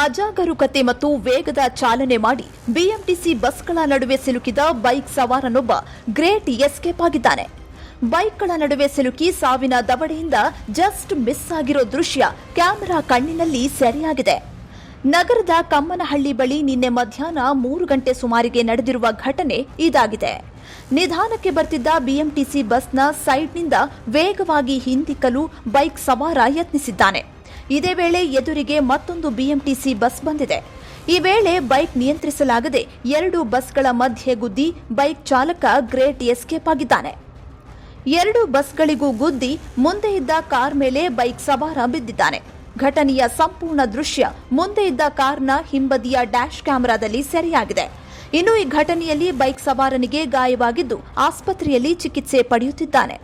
ಅಜಾಗರೂಕತೆ ಮತ್ತು ವೇಗದ ಚಾಲನೆ ಮಾಡಿ ಬಿಎಂಟಿಸಿ ಬಸ್ಗಳ ನಡುವೆ ಸಿಲುಕಿದ ಬೈಕ್ ಸವಾರನೊಬ್ಬ ಗ್ರೇಟ್ ಎಸ್ಕೇಪ್ ಆಗಿದ್ದಾನೆ. ಬೈಕ್ಗಳ ನಡುವೆ ಸಿಲುಕಿ ಸಾವಿನ ದವಡೆಯಿಂದ ಜಸ್ಟ್ ಮಿಸ್ ಆಗಿರೋ ದೃಶ್ಯ ಕ್ಯಾಮೆರಾ ಕಣ್ಣಿನಲ್ಲಿ ಸೆರೆಯಾಗಿದೆ. ನಗರದ ಕಮ್ಮನಹಳ್ಳಿ ಬಳಿ ನಿನ್ನೆ ಮಧ್ಯಾಹ್ನ 3 ಗಂಟೆ ಸುಮಾರಿಗೆ ನಡೆದಿರುವ ಘಟನೆ ಇದಾಗಿದೆ. ನಿಧಾನಕ್ಕೆ ಬರ್ತಿದ್ದ ಬಿಎಂಟಿಸಿ ಬಸ್ನ ಸೈಡ್ನಿಂದ ವೇಗವಾಗಿ ಹಿಂದಿಕ್ಕಲು ಬೈಕ್ ಸವಾರ ಯತ್ನಿಸಿದ್ದಾನೆ. ಇದೇ ವೇಳೆ ಎದುರಿಗೆ ಮತ್ತೊಂದು ಬಿಎಂಟಿಸಿ ಬಸ್ ಬಂದಿದೆ. ಈ ವೇಳೆ ಬೈಕ್ ನಿಯಂತ್ರಿಸಲಾಗದೆ 2 ಬಸ್ಗಳ ಮಧ್ಯೆ ಗುದ್ದಿ ಬೈಕ್ ಚಾಲಕ ಗ್ರೇಟ್ ಎಸ್ಕೇಪ್ ಆಗಿದ್ದಾನೆ. 2 ಬಸ್ಗಳಿಗೂ ಗುದ್ದಿ ಮುಂದೆ ಇದ್ದ ಕಾರ್ ಮೇಲೆ ಬೈಕ್ ಸವಾರ ಬಿದ್ದಿದ್ದಾನೆ. ಘಟನೆಯ ಸಂಪೂರ್ಣ ದೃಶ್ಯ ಮುಂದೆ ಇದ್ದ ಕಾರ್ನ ಹಿಂಬದಿಯ ಡ್ಯಾಶ್ ಕ್ಯಾಮೆರಾದಲ್ಲಿ ಸೆರೆಯಾಗಿದೆ. ಇನ್ನು ಈ ಘಟನೆಯಲ್ಲಿ ಬೈಕ್ ಸವಾರನಿಗೆ ಗಾಯವಾಗಿದ್ದು ಆಸ್ಪತ್ರೆಯಲ್ಲಿ ಚಿಕಿತ್ಸೆ ಪಡೆಯುತ್ತಿದ್ದಾನೆ.